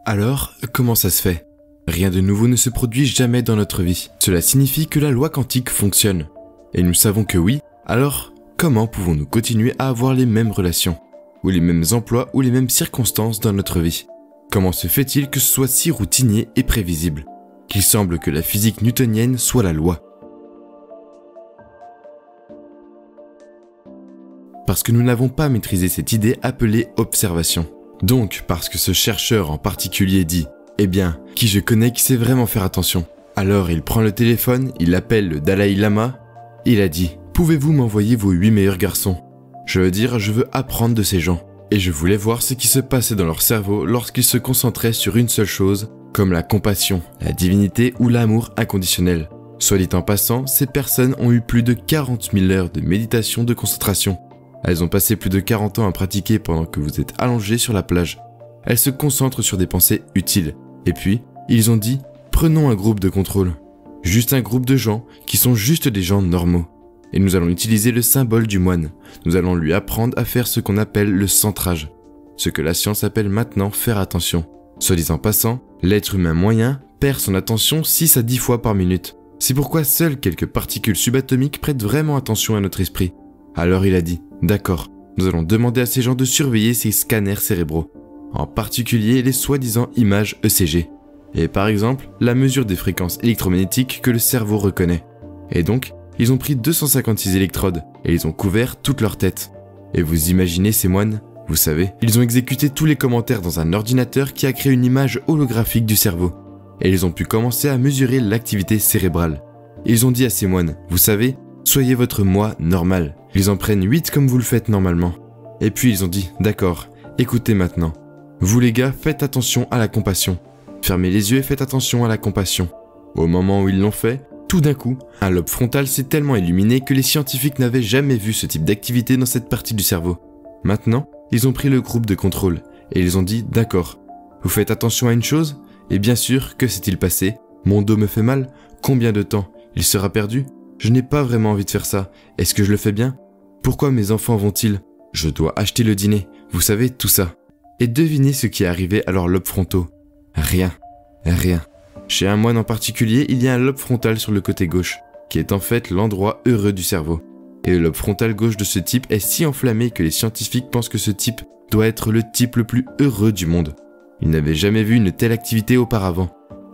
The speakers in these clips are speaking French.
Alors, comment ça se fait? Rien de nouveau ne se produit jamais dans notre vie. Cela signifie que la loi quantique fonctionne. Et nous savons que oui, alors comment pouvons-nous continuer à avoir les mêmes relations, ou les mêmes emplois, ou les mêmes circonstances dans notre vie? Comment se fait-il que ce soit si routinier et prévisible, qu'il semble que la physique newtonienne soit la loi? Parce que nous n'avons pas maîtrisé cette idée appelée observation. Donc, parce que ce chercheur en particulier dit « Eh bien, qui je connais qui sait vraiment faire attention ?» Alors il prend le téléphone, il appelle le Dalai Lama, il a dit « Pouvez-vous m'envoyer vos 8 meilleurs garçons ? Je veux dire, je veux apprendre de ces gens. » Et je voulais voir ce qui se passait dans leur cerveau lorsqu'ils se concentraient sur une seule chose, comme la compassion, la divinité ou l'amour inconditionnel. Soit dit en passant, ces personnes ont eu plus de 40 000 heures de méditation de concentration. Elles ont passé plus de 40 ans à pratiquer pendant que vous êtes allongés sur la plage. Elles se concentrent sur des pensées utiles. Et puis, ils ont dit « Prenons un groupe de contrôle. Juste un groupe de gens qui sont juste des gens normaux. Et nous allons utiliser le symbole du moine. Nous allons lui apprendre à faire ce qu'on appelle le centrage. Ce que la science appelle maintenant faire attention. Soit dit en passant, l'être humain moyen perd son attention 6 à 10 fois par minute. C'est pourquoi seules quelques particules subatomiques prêtent vraiment attention à notre esprit. Alors il a dit « D'accord, nous allons demander à ces gens de surveiller ces scanners cérébraux. En particulier les soi-disant images ECG. Et par exemple, la mesure des fréquences électromagnétiques que le cerveau reconnaît. Et donc, ils ont pris 256 électrodes et ils ont couvert toute leur tête. Et vous imaginez ces moines? Vous savez, ils ont exécuté tous les commentaires dans un ordinateur qui a créé une image holographique du cerveau. Et ils ont pu commencer à mesurer l'activité cérébrale. Et ils ont dit à ces moines, vous savez, soyez votre moi normal. Ils en prennent 8 comme vous le faites normalement. Et puis ils ont dit, d'accord, écoutez maintenant. Vous les gars, faites attention à la compassion. Fermez les yeux et faites attention à la compassion. Au moment où ils l'ont fait, tout d'un coup, un lobe frontal s'est tellement illuminé que les scientifiques n'avaient jamais vu ce type d'activité dans cette partie du cerveau. Maintenant, ils ont pris le groupe de contrôle et ils ont dit « D'accord, vous faites attention à une chose ?» Et bien sûr, que s'est-il passé? Mon dos me fait mal? Combien de temps? Il sera perdu? Je n'ai pas vraiment envie de faire ça. Est-ce que je le fais bien? Pourquoi mes enfants vont-ils? Je dois acheter le dîner. Vous savez, tout ça. Et devinez ce qui est arrivé à leurs lobes frontaux. Rien. Rien. Chez un moine en particulier, il y a un lobe frontal sur le côté gauche, qui est en fait l'endroit heureux du cerveau. Et le lobe frontal gauche de ce type est si enflammé que les scientifiques pensent que ce type doit être le type le plus heureux du monde. Ils n'avaient jamais vu une telle activité auparavant.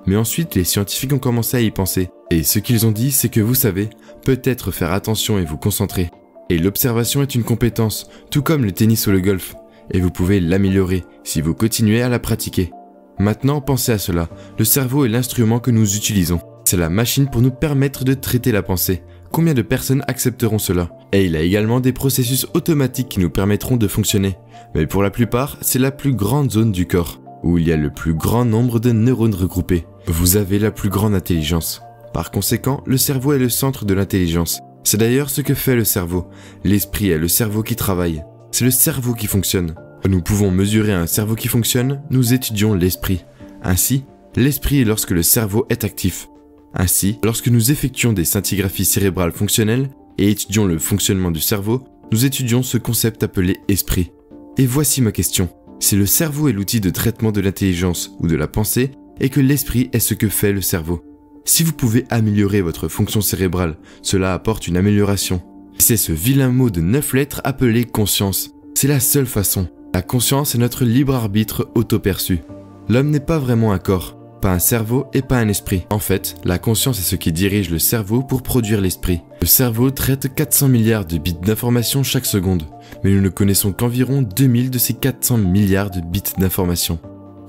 Mais ensuite, les scientifiques ont commencé à y penser. Et ce qu'ils ont dit, c'est que vous savez, peut-être faire attention et vous concentrer. Et l'observation est une compétence, tout comme le tennis ou le golf. Et vous pouvez l'améliorer si vous continuez à la pratiquer. Maintenant, pensez à cela. Le cerveau est l'instrument que nous utilisons. C'est la machine pour nous permettre de traiter la pensée. Combien de personnes accepteront cela? Et il a également des processus automatiques qui nous permettront de fonctionner. Mais pour la plupart, c'est la plus grande zone du corps, où il y a le plus grand nombre de neurones regroupés. Vous avez la plus grande intelligence. Par conséquent, le cerveau est le centre de l'intelligence. C'est d'ailleurs ce que fait le cerveau. L'esprit est le cerveau qui travaille. C'est le cerveau qui fonctionne. Nous pouvons mesurer un cerveau qui fonctionne, nous étudions l'esprit. Ainsi, l'esprit est lorsque le cerveau est actif. Ainsi, lorsque nous effectuons des scintigraphies cérébrales fonctionnelles et étudions le fonctionnement du cerveau, nous étudions ce concept appelé esprit. Et voici ma question. Si le cerveau est l'outil de traitement de l'intelligence ou de la pensée, et que l'esprit est ce que fait le cerveau. Si vous pouvez améliorer votre fonction cérébrale, cela apporte une amélioration. C'est ce vilain mot de 9 lettres appelé conscience. C'est la seule façon. La conscience est notre libre arbitre auto-perçu. L'homme n'est pas vraiment un corps, pas un cerveau et pas un esprit. En fait, la conscience est ce qui dirige le cerveau pour produire l'esprit. Le cerveau traite 400 milliards de bits d'informations chaque seconde, mais nous ne connaissons qu'environ 2000 de ces 400 milliards de bits d'informations.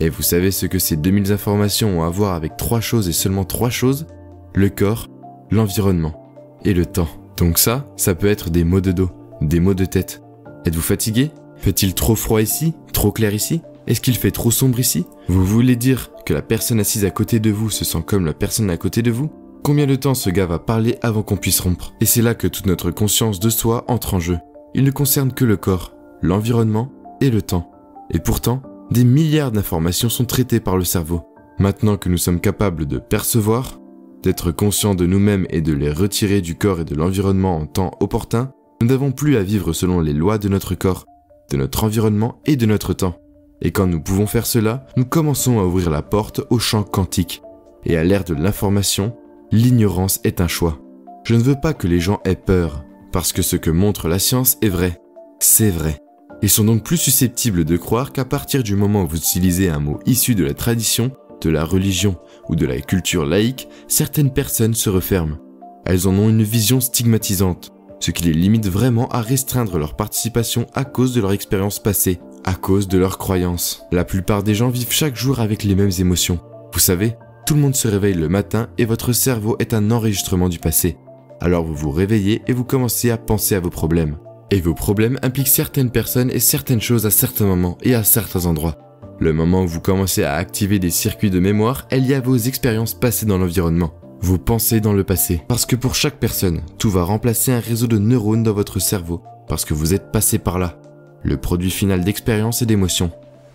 Et vous savez ce que ces 2000 informations ont à voir avec 3 choses et seulement 3 choses? Le corps, l'environnement et le temps. Donc ça peut être des maux de dos, des maux de tête. Êtes-vous fatigué? Fait-il trop froid ici? Trop clair ici? Est-ce qu'il fait trop sombre ici? Vous voulez dire que la personne assise à côté de vous se sent comme la personne à côté de vous? Combien de temps ce gars va parler avant qu'on puisse rompre? Et c'est là que toute notre conscience de soi entre en jeu. Il ne concerne que le corps, l'environnement et le temps. Et pourtant, des milliards d'informations sont traitées par le cerveau. Maintenant que nous sommes capables de percevoir, d'être conscients de nous-mêmes et de les retirer du corps et de l'environnement en temps opportun, nous n'avons plus à vivre selon les lois de notre corps, de notre environnement et de notre temps. Et quand nous pouvons faire cela, nous commençons à ouvrir la porte au champ quantique. Et à l'ère de l'information, l'ignorance est un choix. Je ne veux pas que les gens aient peur, parce que ce que montre la science est vrai. C'est vrai. Ils sont donc plus susceptibles de croire qu'à partir du moment où vous utilisez un mot issu de la tradition, de la religion ou de la culture laïque, certaines personnes se referment. Elles en ont une vision stigmatisante, ce qui les limite vraiment à restreindre leur participation à cause de leur expérience passée, à cause de leurs croyances. La plupart des gens vivent chaque jour avec les mêmes émotions. Vous savez, tout le monde se réveille le matin et votre cerveau est un enregistrement du passé. Alors vous vous réveillez et vous commencez à penser à vos problèmes. Et vos problèmes impliquent certaines personnes et certaines choses à certains moments et à certains endroits. Le moment où vous commencez à activer des circuits de mémoire est lié à vos expériences passées dans l'environnement. Vous pensez dans le passé. Parce que pour chaque personne, tout va remplacer un réseau de neurones dans votre cerveau. Parce que vous êtes passé par là. Le produit final d'expérience et d'émotions.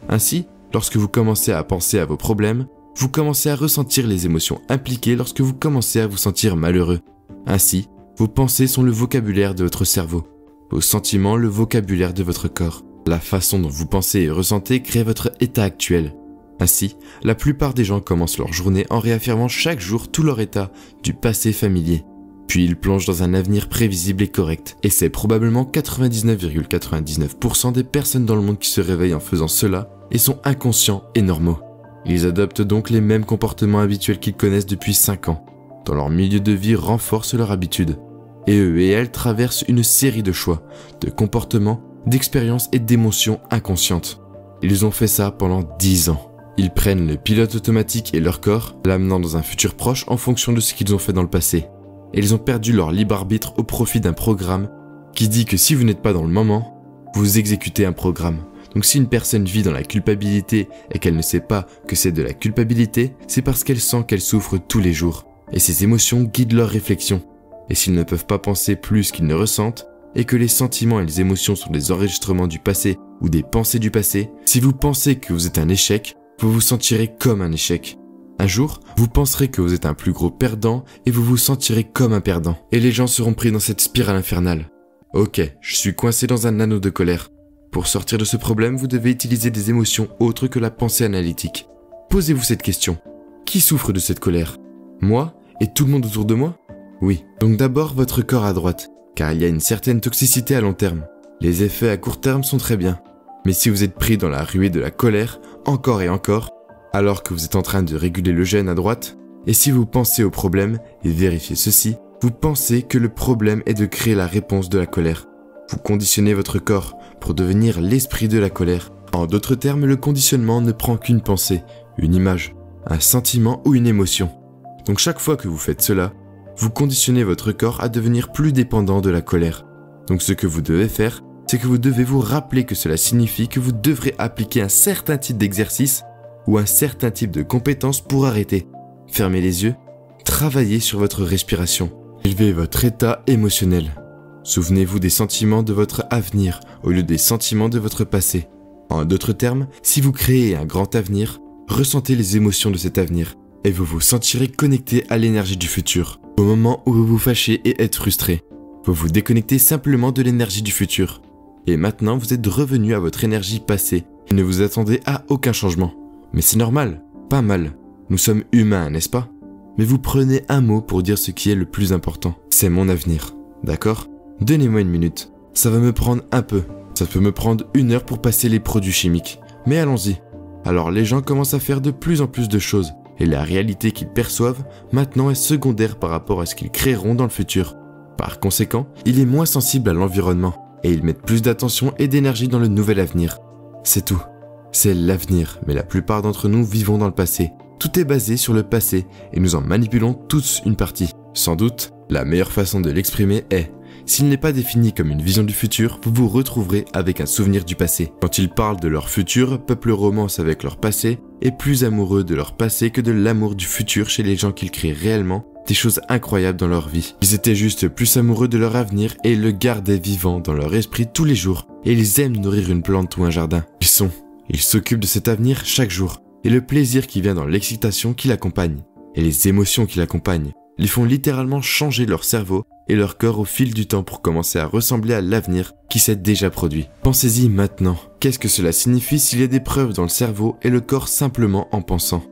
Ainsi, lorsque vous commencez à penser à vos problèmes, vous commencez à ressentir les émotions impliquées lorsque vous commencez à vous sentir malheureux. Ainsi, vos pensées sont le vocabulaire de votre cerveau. Vos sentiments, le vocabulaire de votre corps. La façon dont vous pensez et ressentez crée votre état actuel. Ainsi, la plupart des gens commencent leur journée en réaffirmant chaque jour tout leur état du passé familier. Puis ils plongent dans un avenir prévisible et correct. Et c'est probablement 99,99% des personnes dans le monde qui se réveillent en faisant cela et sont inconscients et normaux. Ils adoptent donc les mêmes comportements habituels qu'ils connaissent depuis 5 ans. Dans leur milieu de vie renforcent leur habitude. Et eux et elles traversent une série de choix, de comportements, d'expériences et d'émotions inconscientes. Ils ont fait ça pendant 10 ans. Ils prennent le pilote automatique et leur corps, l'amenant dans un futur proche en fonction de ce qu'ils ont fait dans le passé. Et ils ont perdu leur libre arbitre au profit d'un programme qui dit que si vous n'êtes pas dans le moment, vous exécutez un programme. Donc si une personne vit dans la culpabilité et qu'elle ne sait pas que c'est de la culpabilité, c'est parce qu'elle sent qu'elle souffre tous les jours. Et ces émotions guident leurs réflexions. Et s'ils ne peuvent pas penser plus qu'ils ne ressentent, et que les sentiments et les émotions sont des enregistrements du passé ou des pensées du passé, si vous pensez que vous êtes un échec, vous vous sentirez comme un échec. Un jour, vous penserez que vous êtes un plus gros perdant et vous vous sentirez comme un perdant. Et les gens seront pris dans cette spirale infernale. Ok, je suis coincé dans un anneau de colère. Pour sortir de ce problème, vous devez utiliser des émotions autres que la pensée analytique. Posez-vous cette question. Qui souffre de cette colère? Moi et tout le monde autour de moi? Oui. Donc d'abord votre corps à droite, car il y a une certaine toxicité à long terme. Les effets à court terme sont très bien. Mais si vous êtes pris dans la ruée de la colère, encore et encore, alors que vous êtes en train de réguler le gène à droite, et si vous pensez au problème et vérifiez ceci, vous pensez que le problème est de créer la réponse de la colère. Vous conditionnez votre corps pour devenir l'esprit de la colère. En d'autres termes, le conditionnement ne prend qu'une pensée, une image, un sentiment ou une émotion. Donc chaque fois que vous faites cela, vous conditionnez votre corps à devenir plus dépendant de la colère. Donc ce que vous devez faire, c'est que vous devez vous rappeler que cela signifie que vous devrez appliquer un certain type d'exercice ou un certain type de compétence pour arrêter. Fermez les yeux, travaillez sur votre respiration, élevez votre état émotionnel. Souvenez-vous des sentiments de votre avenir au lieu des sentiments de votre passé. En d'autres termes, si vous créez un grand avenir, ressentez les émotions de cet avenir et vous vous sentirez connecté à l'énergie du futur. Au moment où vous vous fâchez et êtes frustré, vous vous déconnectez simplement de l'énergie du futur. Et maintenant, vous êtes revenu à votre énergie passée et ne vous attendez à aucun changement. Mais c'est normal, pas mal. Nous sommes humains, n'est-ce pas? Mais vous prenez un mot pour dire ce qui est le plus important. C'est mon avenir, d'accord? Donnez-moi une minute. Ça va me prendre un peu. Ça peut me prendre 1 heure pour passer les produits chimiques. Mais allons-y. Alors les gens commencent à faire de plus en plus de choses. Et la réalité qu'ils perçoivent maintenant est secondaire par rapport à ce qu'ils créeront dans le futur. Par conséquent, il est moins sensible à l'environnement. Et ils mettent plus d'attention et d'énergie dans le nouvel avenir. C'est tout. C'est l'avenir, mais la plupart d'entre nous vivons dans le passé. Tout est basé sur le passé et nous en manipulons tous une partie. Sans doute, la meilleure façon de l'exprimer est: s'il n'est pas défini comme une vision du futur, vous vous retrouverez avec un souvenir du passé. Quand ils parlent de leur futur, peuple romance avec leur passé, est plus amoureux de leur passé que de l'amour du futur chez les gens qu'ils créent réellement des choses incroyables dans leur vie. Ils étaient juste plus amoureux de leur avenir et ils le gardaient vivant dans leur esprit tous les jours. Et ils aiment nourrir une plante ou un jardin. Ils s'occupent de cet avenir chaque jour. Et le plaisir qui vient dans l'excitation qui l'accompagne. Et les émotions qui l'accompagnent. Ils font littéralement changer leur cerveau et leur corps au fil du temps pour commencer à ressembler à l'avenir qui s'est déjà produit. Pensez-y maintenant. Qu'est-ce que cela signifie s'il y a des preuves dans le cerveau et le corps simplement en pensant?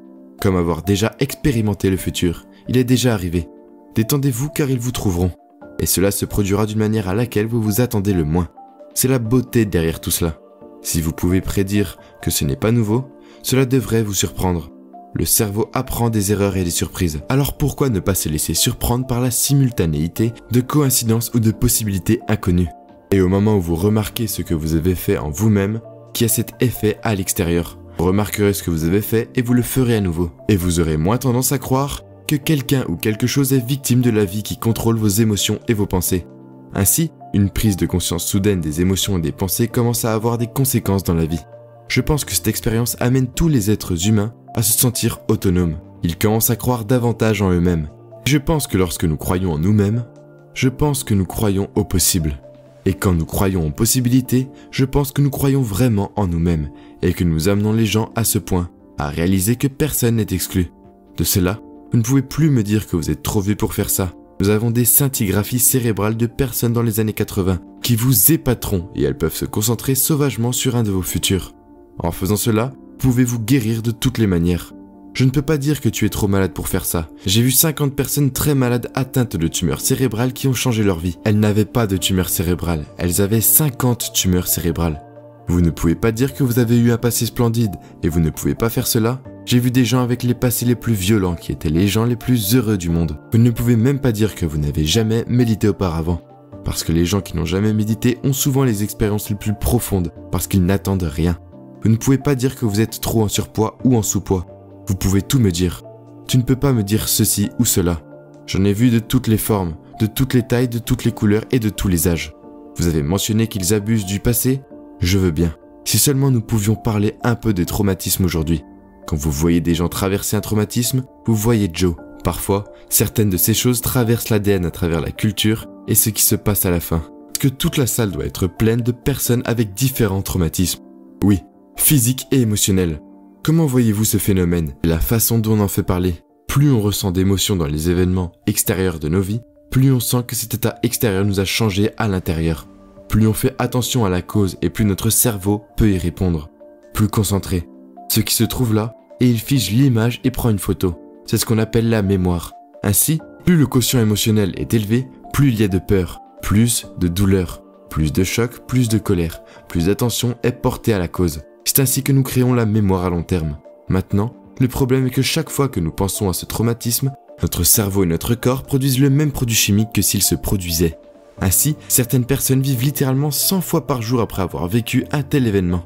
Comme avoir déjà expérimenté le futur. Il est déjà arrivé. Détendez-vous car ils vous trouveront. Et cela se produira d'une manière à laquelle vous vous attendez le moins. C'est la beauté derrière tout cela. Si vous pouvez prédire que ce n'est pas nouveau, cela devrait vous surprendre. Le cerveau apprend des erreurs et des surprises. Alors pourquoi ne pas se laisser surprendre par la simultanéité de coïncidences ou de possibilités inconnues? Et au moment où vous remarquez ce que vous avez fait en vous-même, qui a cet effet à l'extérieur, vous remarquerez ce que vous avez fait et vous le ferez à nouveau. Et vous aurez moins tendance à croire que quelqu'un ou quelque chose est victime de la vie qui contrôle vos émotions et vos pensées. Ainsi, une prise de conscience soudaine des émotions et des pensées commence à avoir des conséquences dans la vie. Je pense que cette expérience amène tous les êtres humains à se sentir autonomes. Ils commencent à croire davantage en eux-mêmes. Je pense que lorsque nous croyons en nous-mêmes, je pense que nous croyons au possible. Et quand nous croyons aux possibilités, je pense que nous croyons vraiment en nous-mêmes et que nous amenons les gens à ce point, à réaliser que personne n'est exclu. De cela, vous ne pouvez plus me dire que vous êtes trop vieux pour faire ça. Nous avons des scintigraphies cérébrales de personnes dans les années 80 qui vous épateront et elles peuvent se concentrer sauvagement sur un de vos futurs. En faisant cela, pouvez-vous guérir de toutes les manières. Je ne peux pas dire que tu es trop malade pour faire ça. J'ai vu 50 personnes très malades atteintes de tumeurs cérébrales qui ont changé leur vie. Elles n'avaient pas de tumeurs cérébrales, elles avaient 50 tumeurs cérébrales. Vous ne pouvez pas dire que vous avez eu un passé splendide et vous ne pouvez pas faire cela. J'ai vu des gens avec les passés les plus violents qui étaient les gens les plus heureux du monde. Vous ne pouvez même pas dire que vous n'avez jamais médité auparavant. Parce que les gens qui n'ont jamais médité ont souvent les expériences les plus profondes parce qu'ils n'attendent rien. Vous ne pouvez pas dire que vous êtes trop en surpoids ou en sous-poids. Vous pouvez tout me dire. Tu ne peux pas me dire ceci ou cela. J'en ai vu de toutes les formes, de toutes les tailles, de toutes les couleurs et de tous les âges. Vous avez mentionné qu'ils abusent du passé? Je veux bien. Si seulement nous pouvions parler un peu des traumatismes aujourd'hui. Quand vous voyez des gens traverser un traumatisme, vous voyez Joe. Parfois, certaines de ces choses traversent l'ADN à travers la culture et ce qui se passe à la fin. Parce que toute la salle doit être pleine de personnes avec différents traumatismes. Oui, physiques et émotionnels. Comment voyez-vous ce phénomène et la façon dont on en fait parler? Plus on ressent d'émotions dans les événements extérieurs de nos vies, plus on sent que cet état extérieur nous a changé à l'intérieur. Plus on fait attention à la cause et plus notre cerveau peut y répondre. Plus concentré. Ce qui se trouve là, et il fige l'image et prend une photo. C'est ce qu'on appelle la mémoire. Ainsi, plus le quotient émotionnel est élevé, plus il y a de peur, plus de douleur, plus de choc, plus de colère, plus d'attention est portée à la cause. C'est ainsi que nous créons la mémoire à long terme. Maintenant, le problème est que chaque fois que nous pensons à ce traumatisme, notre cerveau et notre corps produisent le même produit chimique que s'il se produisait. Ainsi, certaines personnes vivent littéralement 100 fois par jour après avoir vécu un tel événement.